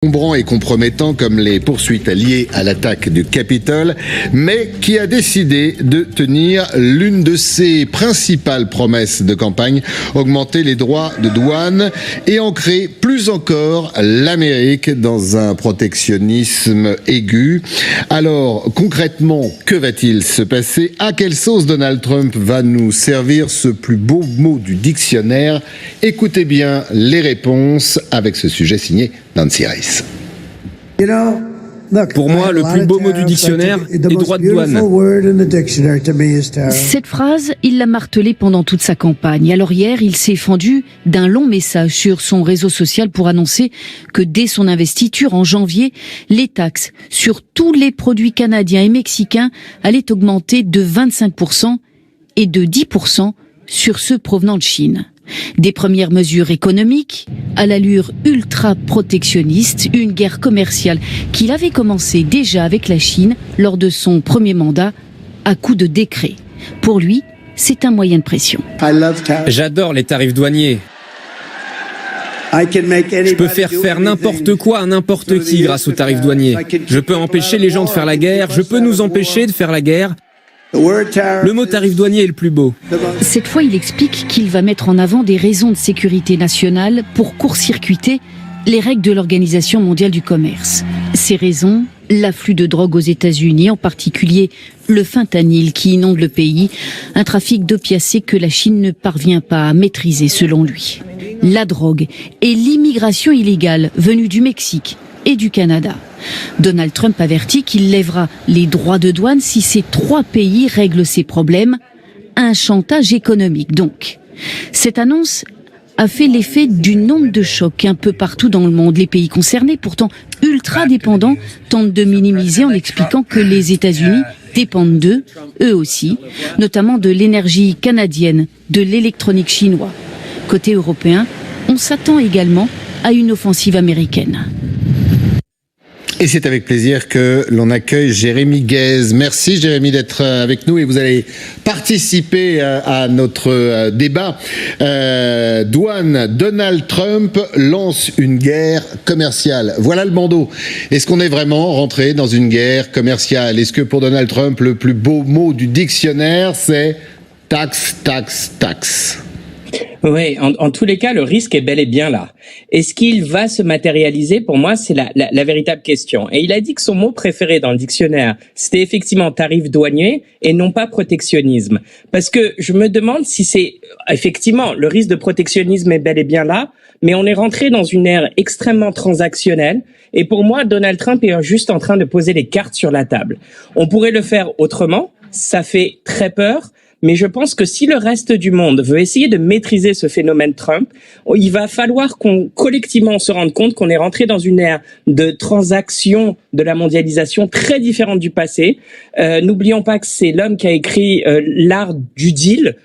Encombrant et compromettant comme les poursuites liées à l'attaque du Capitole, mais qui a décidé de tenir l'une de ses principales promesses de campagne, augmenter les droits de douane et ancrer plus encore l'Amérique dans un protectionnisme aigu. Alors, concrètement, que va-t-il se passer? À quelle sauce Donald Trump va nous servir ce plus beau mot du dictionnaire? Écoutez bien les réponses avec ce sujet signé Nancy Rice. Pour moi, le plus beau mot du dictionnaire est droit de douane. Cette phrase, il l'a martelée pendant toute sa campagne. Alors hier, il s'est fendu d'un long message sur son réseau social pour annoncer que dès son investiture en janvier, les taxes sur tous les produits canadiens et mexicains allaient augmenter de 25% et de 10% sur ceux provenant de Chine. Des premières mesures économiques à l'allure ultra-protectionniste, une guerre commerciale qu'il avait commencé déjà avec la Chine lors de son premier mandat à coup de décret. Pour lui, c'est un moyen de pression. J'adore les tarifs douaniers. Je peux faire n'importe quoi à n'importe qui grâce aux tarifs douaniers. Je peux empêcher les gens de faire la guerre, je peux nous empêcher de faire la guerre. Le mot tarif douanier est le plus beau. Cette fois, il explique qu'il va mettre en avant des raisons de sécurité nationale pour court-circuiter les règles de l'Organisation mondiale du commerce. Ces raisons, l'afflux de drogue aux États-Unis, en particulier le fentanyl qui inonde le pays, un trafic d'opiacés que la Chine ne parvient pas à maîtriser selon lui. La drogue et l'immigration illégale venue du Mexique et du Canada. Donald Trump avertit qu'il lèvera les droits de douane si ces trois pays règlent ces problèmes. Un chantage économique donc. Cette annonce a fait l'effet d'une onde de choc un peu partout dans le monde. Les pays concernés, pourtant ultra dépendants, tentent de minimiser en expliquant que les États-Unis dépendent d'eux, eux aussi, notamment de l'énergie canadienne, de l'électronique chinois. Côté européen, on s'attend également à une offensive américaine. Et c'est avec plaisir que l'on accueille Jérémy Guèze. Merci Jérémy d'être avec nous et vous allez participer à notre débat. Douane, Donald Trump lance une guerre commerciale. Voilà le bandeau. Est-ce qu'on est vraiment rentré dans une guerre commerciale? Est-ce que pour Donald Trump, le plus beau mot du dictionnaire, c'est taxe, taxe, taxe? Oui, en tous les cas, le risque est bel et bien là. Est-ce qu'il va se matérialiser? Pour moi, c'est la véritable question. Et il a dit que son mot préféré dans le dictionnaire, c'était effectivement tarif douanier et non pas protectionnisme. Parce que je me demande si c'est effectivement le risque de protectionnisme est bel et bien là, mais on est rentré dans une ère extrêmement transactionnelle. Et pour moi, Donald Trump est juste en train de poser les cartes sur la table. On pourrait le faire autrement. Ça fait très peur. Mais je pense que si le reste du monde veut essayer de maîtriser ce phénomène Trump, il va falloir qu'on collectivement se rende compte qu'on est rentré dans une ère de transaction de la mondialisation très différente du passé. N'oublions pas que c'est l'homme qui a écrit l'art du deal,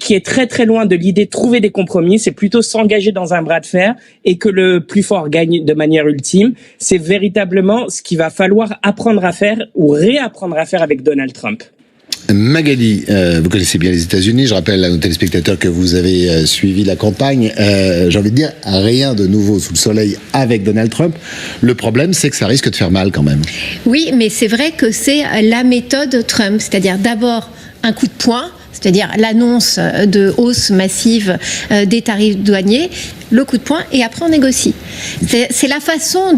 qui est très très loin de l'idée de trouver des compromis. C'est plutôt s'engager dans un bras de fer et que le plus fort gagne de manière ultime. C'est véritablement ce qu'il va falloir apprendre à faire ou réapprendre à faire avec Donald Trump. Magali, vous connaissez bien les États-Unis. Je rappelle à nos téléspectateurs que vous avez suivi la campagne. J'ai envie de dire, rien de nouveau sous le soleil avec Donald Trump. Le problème, c'est que ça risque de faire mal quand même. Oui, mais c'est vrai que c'est la méthode Trump. C'est-à-dire d'abord un coup de poing, c'est-à-dire l'annonce de hausse massive des tarifs douaniers, le coup de poing, et après on négocie. C'est la façon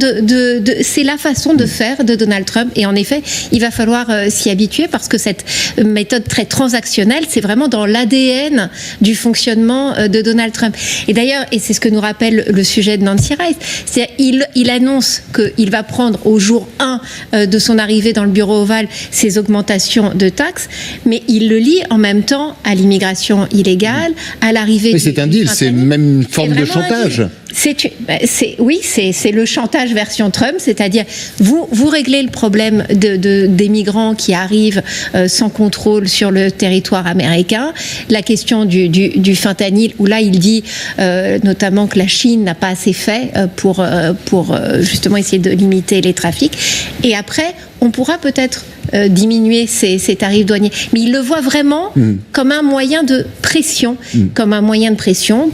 c'est la façon de faire de Donald Trump, et en effet, il va falloir s'y habituer parce que cette méthode très transactionnelle, c'est vraiment dans l'ADN du fonctionnement de Donald Trump. Et d'ailleurs, et c'est ce que nous rappelle le sujet de Nancy Rice, c'est il annonce qu'il va prendre au jour 1 de son arrivée dans le bureau ovale ces augmentations de taxes, mais il le lie en même temps à l'immigration illégale, à l'arrivée. Mais c'est un deal, c'est même une forme de chantage. C'est le chantage version Trump, c'est-à-dire vous réglez le problème des migrants qui arrivent sans contrôle sur le territoire américain. La question du fentanyl, où là il dit notamment que la Chine n'a pas assez fait pour justement essayer de limiter les trafics. Et après, on pourra peut-être diminuer ces tarifs douaniers. Mais il le voit vraiment comme un moyen de pression,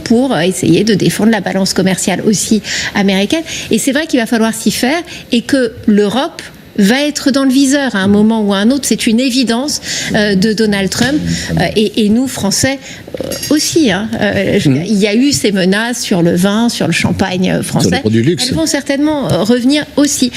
pour essayer de défendre la balance commerciale aussi américaine. Et c'est vrai qu'il va falloir s'y faire et que l'Europe va être dans le viseur à un moment ou à un autre. C'est une évidence de Donald Trump et nous, Français, aussi. Il y a eu ces menaces sur le vin, sur le champagne français. Sur les produits luxe. Elles vont certainement revenir aussi.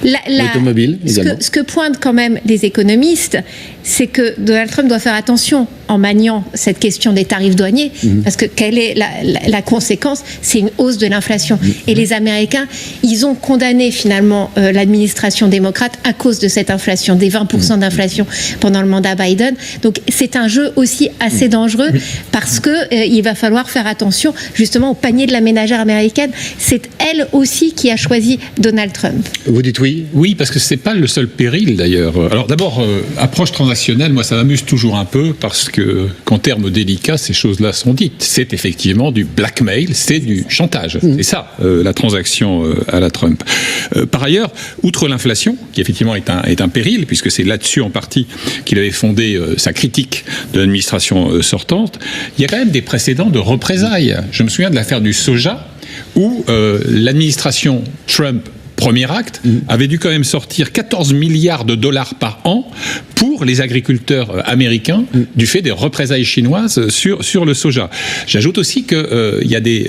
L'automobile, également. Ce que pointent quand même les économistes, c'est que Donald Trump doit faire attention en maniant cette question des tarifs douaniers, parce que quelle est la conséquence? C'est une hausse de l'inflation. Et les Américains, ils ont condamné finalement l'administration démocrate à cause de cette inflation, des 20% d'inflation pendant le mandat Biden. Donc c'est un jeu aussi assez dangereux, parce que il va falloir faire attention justement au panier de la ménagère américaine. C'est elle aussi qui a choisi Donald Trump. Vous dites oui? Oui, parce que c'est pas le seul péril d'ailleurs. Alors d'abord, approche transactionnelle, moi ça m'amuse toujours un peu, parce que qu'en termes délicats, ces choses-là sont dites. C'est effectivement du blackmail, c'est du chantage. C'est ça, la transaction à la Trump. Par ailleurs, outre l'inflation, qui effectivement est un péril, puisque c'est là-dessus en partie qu'il avait fondé sa critique de l'administration sortante, il y a quand même des précédents de représailles. Je me souviens de l'affaire du soja, où l'administration Trump, premier acte, avait dû quand même sortir 14 milliards de dollars par an pour les agriculteurs américains du fait des représailles chinoises sur le soja. J'ajoute aussi qu'il y a des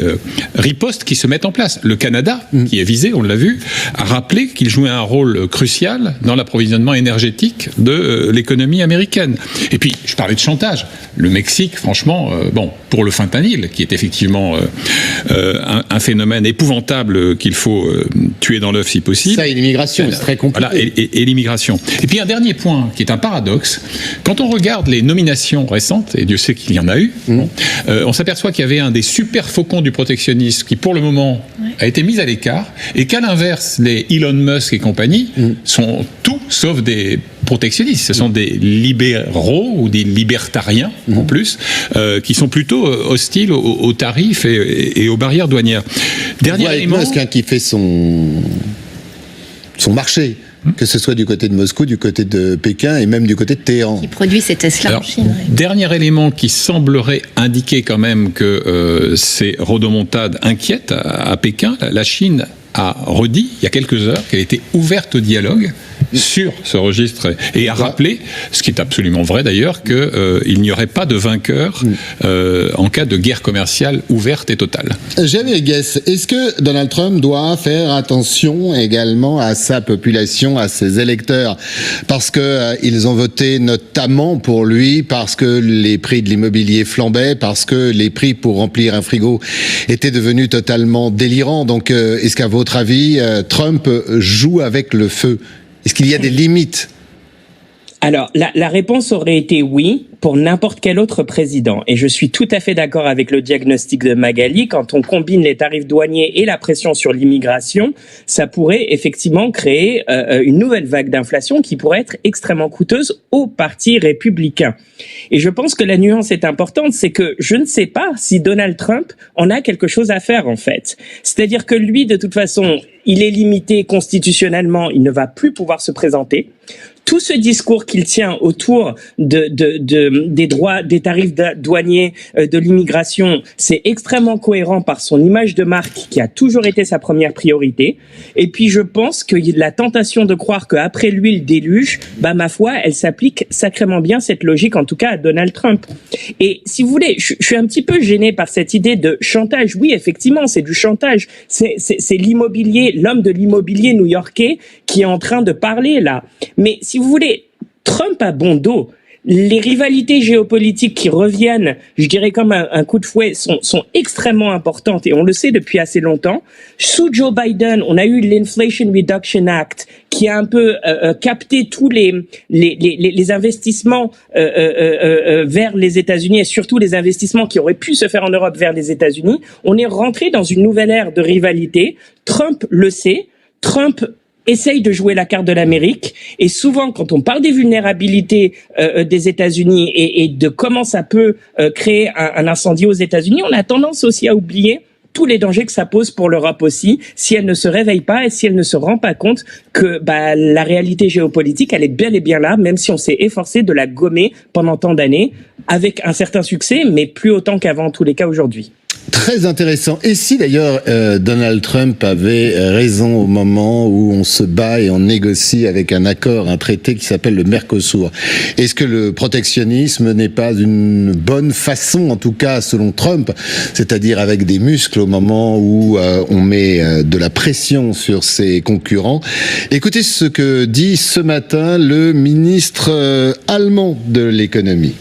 ripostes qui se mettent en place. Le Canada, qui est visé, on l'a vu, a rappelé qu'il jouait un rôle crucial dans l'approvisionnement énergétique de l'économie américaine. Et puis, je parlais de chantage. Le Mexique, franchement, pour le fentanyl, qui est effectivement un phénomène épouvantable qu'il faut tuer dans l'œuf si possible. Ça et l'immigration, c'est très compliqué. Voilà, et l'immigration. Et puis un dernier point qui est un paradoxe. Quand on regarde les nominations récentes, et Dieu sait qu'il y en a eu, on s'aperçoit qu'il y avait un des super faucons du protectionnisme qui, pour le moment, a été mis à l'écart, et qu'à l'inverse, les Elon Musk et compagnie sont tout sauf des protectionnistes. Ce sont des libéraux ou des libertariens, en plus, qui sont plutôt hostiles aux tarifs et aux barrières douanières. Dernier élément... Musk, qui fait son marché, que ce soit du côté de Moscou, du côté de Pékin et même du côté de Téhéran. Qui produit ces Tesla en Chine. Dernier élément qui semblerait indiquer quand même que ces rodomontades inquiètent à Pékin, la Chine a redit il y a quelques heures qu'elle était ouverte au dialogue sur ce registre et a rappelé, ce qui est absolument vrai d'ailleurs, qu'il n'y aurait pas de vainqueur en cas de guerre commerciale ouverte et totale. J'avais guess. Est-ce que Donald Trump doit faire attention également à sa population, à ses électeurs, parce que ils ont voté notamment pour lui, parce que les prix de l'immobilier flambaient, parce que les prix pour remplir un frigo étaient devenus totalement délirants. Donc, est-ce qu'à votre avis, Trump joue avec le feu? Est-ce qu'il y a des limites? Alors, la réponse aurait été oui pour n'importe quel autre président. Et je suis tout à fait d'accord avec le diagnostic de Magali. Quand on combine les tarifs douaniers et la pression sur l'immigration, ça pourrait effectivement créer une nouvelle vague d'inflation qui pourrait être extrêmement coûteuse au Parti républicain. Et je pense que la nuance est importante, c'est que je ne sais pas si Donald Trump en a quelque chose à faire, en fait. C'est-à-dire que lui, de toute façon, il est limité constitutionnellement, il ne va plus pouvoir se présenter. Tout ce discours qu'il tient autour des droits, des tarifs douaniers, de l'immigration, c'est extrêmement cohérent par son image de marque qui a toujours été sa première priorité. Et puis je pense que la tentation de croire qu'après lui le déluge, ma foi, elle s'applique sacrément bien, cette logique, en tout cas à Donald Trump. Et si vous voulez, je suis un petit peu gêné par cette idée de chantage. Oui, effectivement, c'est du chantage. C'est l'immobilier, l'homme de l'immobilier new-yorkais qui est en train de parler là. Mais si vous voulez, Trump a bon dos. Les rivalités géopolitiques qui reviennent, je dirais comme un coup de fouet, sont extrêmement importantes et on le sait depuis assez longtemps. Sous Joe Biden, on a eu l'Inflation Reduction Act qui a un peu capté tous les investissements vers les États-Unis et surtout les investissements qui auraient pu se faire en Europe vers les États-Unis. On est rentré dans une nouvelle ère de rivalité. Trump le sait. Trump essaye de jouer la carte de l'Amérique et souvent quand on parle des vulnérabilités des États-Unis et de comment ça peut créer un incendie aux États-Unis, on a tendance aussi à oublier tous les dangers que ça pose pour l'Europe aussi, si elle ne se réveille pas et si elle ne se rend pas compte que la réalité géopolitique, elle est bel et bien là, même si on s'est efforcé de la gommer pendant tant d'années, avec un certain succès, mais plus autant qu'avant, en tous les cas aujourd'hui. Très intéressant. Et si d'ailleurs Donald Trump avait raison au moment où on se bat et on négocie avec un accord, un traité qui s'appelle le Mercosur, est-ce que le protectionnisme n'est pas une bonne façon, en tout cas selon Trump, c'est-à-dire avec des muscles au moment où on met de la pression sur ses concurrents? Écoutez ce que dit ce matin le ministre allemand de l'économie.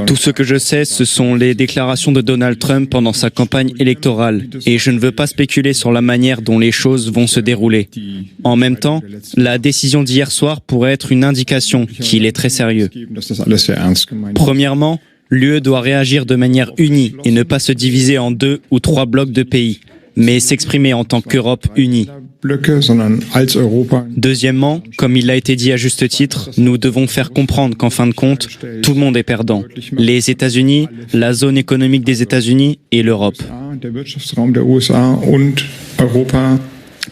Tout ce que je sais, ce sont les déclarations de Donald Trump pendant sa campagne électorale, et je ne veux pas spéculer sur la manière dont les choses vont se dérouler. En même temps, la décision d'hier soir pourrait être une indication qu'il est très sérieux. Premièrement, l'UE doit réagir de manière unie et ne pas se diviser en 2 ou 3 blocs de pays, mais s'exprimer en tant qu'Europe unie. Deuxièmement, comme il a été dit à juste titre, nous devons faire comprendre qu'en fin de compte, tout le monde est perdant. Les États-Unis, la zone économique des États-Unis et l'Europe.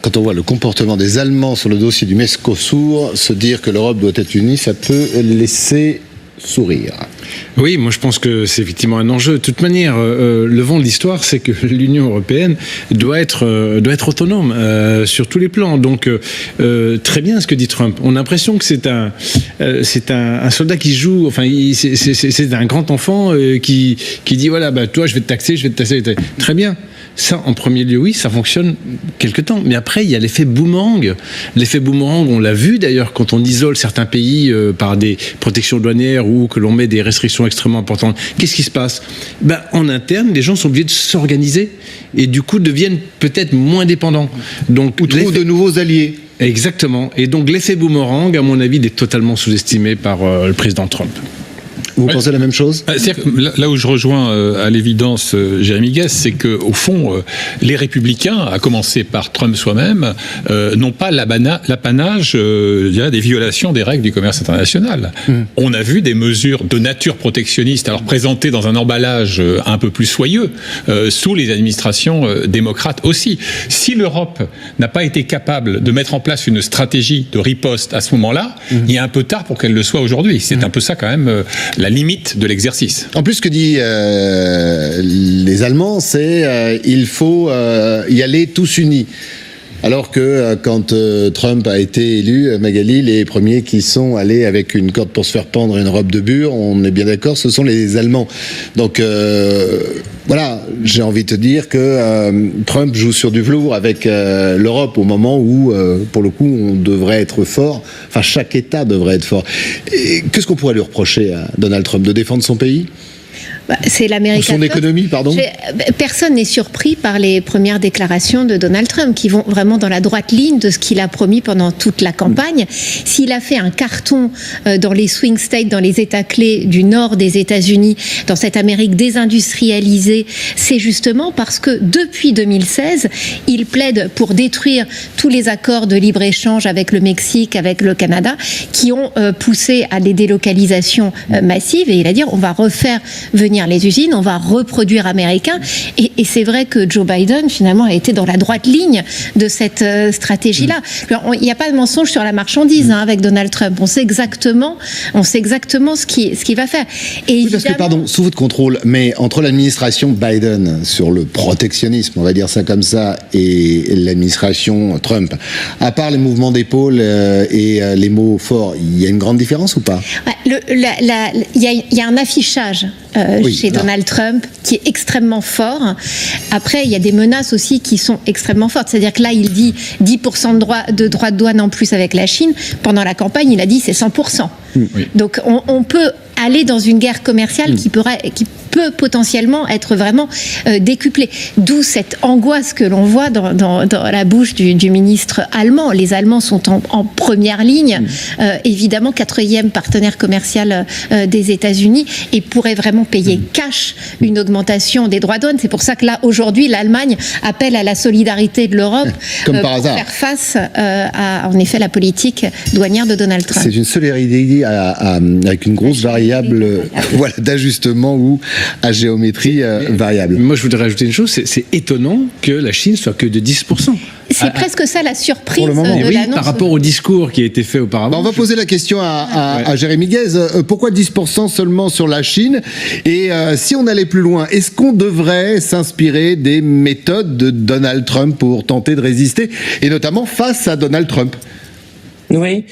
Quand on voit le comportement des Allemands sur le dossier du Mercosur, se dire que l'Europe doit être unie, ça peut laisser sourire. Oui, moi je pense que c'est effectivement un enjeu. De toute manière, le vent de l'histoire, c'est que l'Union européenne doit être autonome sur tous les plans. Donc très bien ce que dit Trump. On a l'impression que c'est un soldat qui joue. Enfin, c'est un grand enfant qui dit voilà, toi je vais te taxer, Très bien. Ça, en premier lieu, oui, ça fonctionne quelque temps. Mais après, il y a l'effet boomerang. L'effet boomerang, on l'a vu d'ailleurs quand on isole certains pays par des protections douanières ou que l'on met des restrictions extrêmement importantes. Qu'est-ce qui se passe ? En interne, les gens sont obligés de s'organiser et du coup deviennent peut-être moins dépendants. Donc, ou trouvent de nouveaux alliés. Exactement. Et donc l'effet boomerang, à mon avis, il est totalement sous-estimé par le président Trump. Vous pensez la même chose ? Là où je rejoins à l'évidence Jérémy Guest, c'est qu'au fond, les Républicains, à commencer par Trump soi-même, n'ont pas l'apanage des violations des règles du commerce international. On a vu des mesures de nature protectionniste, alors présentées dans un emballage un peu plus soyeux, sous les administrations démocrates aussi. Si l'Europe n'a pas été capable de mettre en place une stratégie de riposte à ce moment-là, il est un peu tard pour qu'elle le soit aujourd'hui. C'est un peu ça quand même la limite de l'exercice. En plus, ce que dit les Allemands, c'est il faut y aller tous unis. Alors que quand Trump a été élu, Magali, les premiers qui sont allés avec une corde pour se faire pendre et une robe de bure, on est bien d'accord, ce sont les Allemands. Donc voilà, j'ai envie de te dire que Trump joue sur du velours avec l'Europe au moment où, pour le coup, on devrait être fort. Enfin, chaque État devrait être fort. Et qu'est-ce qu'on pourrait lui reprocher à Donald Trump ? De défendre son pays ? C'est l'Amérique. Son économie, pardon. Personne n'est surpris par les premières déclarations de Donald Trump qui vont vraiment dans la droite ligne de ce qu'il a promis pendant toute la campagne. S'il a fait un carton dans les swing states, dans les États clés du nord des États-Unis, dans cette Amérique désindustrialisée, c'est justement parce que depuis 2016, il plaide pour détruire tous les accords de libre-échange avec le Mexique, avec le Canada, qui ont poussé à des délocalisations massives. Et il a dit on va refaire venir les usines, on va reproduire américain. Et c'est vrai que Joe Biden, finalement, a été dans la droite ligne de cette stratégie-là. Il n'y a pas de mensonge sur la marchandise avec Donald Trump. On sait exactement ce qu'il va faire. Et oui, parce que, pardon, sous votre contrôle, mais entre l'administration Biden sur le protectionnisme, on va dire ça comme ça, et l'administration Trump, à part les mouvements d'épaule et les mots forts, il y a une grande différence ou pas ? Il y a un affichage chez Donald Trump qui est extrêmement fort. Après, il y a des menaces aussi qui sont extrêmement fortes. C'est-à-dire que là, il dit 10% de droits de douane en plus avec la Chine. Pendant la campagne, il a dit c'est 100%. Donc, on peut aller dans une guerre commerciale qui peut potentiellement être vraiment décuplée. D'où cette angoisse que l'on voit dans la bouche du ministre allemand. Les Allemands sont en première ligne, évidemment 4e partenaire commercial des États-Unis, et pourraient vraiment payer cash une augmentation des droits de douane. C'est pour ça que là, aujourd'hui, l'Allemagne appelle à la solidarité de l'Europe pour faire face à, en effet, la politique douanière de Donald Trump. C'est une solidarité avec une grosse variable d'ajustement où à géométrie variable. Moi, je voudrais rajouter une chose, c'est étonnant que la Chine soit que de 10%. C'est presque ça la surprise de Oui, l'annonce. par rapport au discours qui a été fait auparavant. On va poser la question à Jérémy Guez. Pourquoi 10% seulement sur la Chine? Et si on allait plus loin, est-ce qu'on devrait s'inspirer des méthodes de Donald Trump pour tenter de résister, et notamment face à Donald Trump? Oui.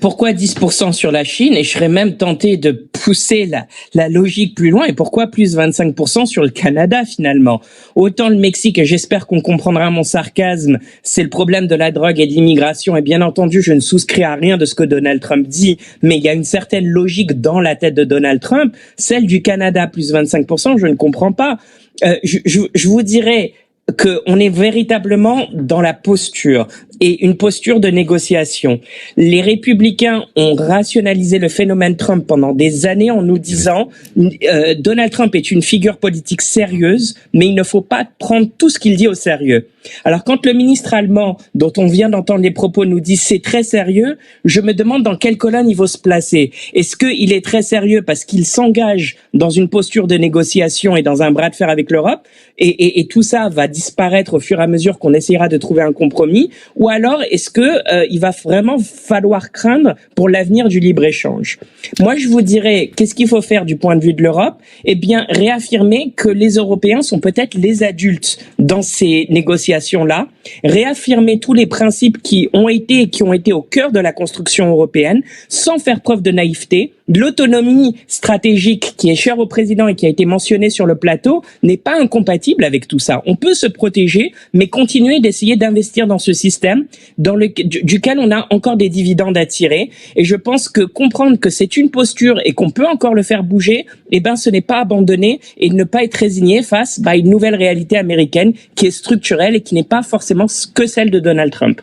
Pourquoi 10% sur la Chine? Et je serais même tenté de pousser la logique plus loin. Et pourquoi plus 25% sur le Canada, finalement? Autant le Mexique, et j'espère qu'on comprendra mon sarcasme, c'est le problème de la drogue et de l'immigration. Et bien entendu, je ne souscris à rien de ce que Donald Trump dit, mais il y a une certaine logique dans la tête de Donald Trump. Celle du Canada, plus 25%, je ne comprends pas. Je vous dirais qu'on est véritablement dans la posture, et une posture de négociation. Les républicains ont rationalisé le phénomène Trump pendant des années en nous disant Donald Trump est une figure politique sérieuse, mais il ne faut pas prendre tout ce qu'il dit au sérieux. Alors quand le ministre allemand, dont on vient d'entendre les propos, nous dit c'est très sérieux, je me demande dans quelle colonne il faut se placer. Est-ce qu'il est très sérieux parce qu'il s'engage dans une posture de négociation et dans un bras de fer avec l'Europe, et tout ça va disparaître au fur et à mesure qu'on essayera de trouver un compromis, ou alors est-ce que il va vraiment falloir craindre pour l'avenir du libre-échange? Moi, je vous dirais, qu'est-ce qu'il faut faire du point de vue de l'Europe? Eh bien, réaffirmer que les Européens sont peut-être les adultes dans ces négociations-là, réaffirmer tous les principes qui ont été au cœur de la construction européenne, sans faire preuve de naïveté. L'autonomie stratégique qui est chère au président et qui a été mentionnée sur le plateau n'est pas incompatible avec tout ça. On peut se protéger, mais continuer d'essayer d'investir dans ce système duquel on a encore des dividendes à tirer. Et je pense que comprendre que c'est une posture et qu'on peut encore le faire bouger, eh ben, ce n'est pas abandonner et ne pas être résigné face à une nouvelle réalité américaine qui est structurelle et qui n'est pas forcément que celle de Donald Trump.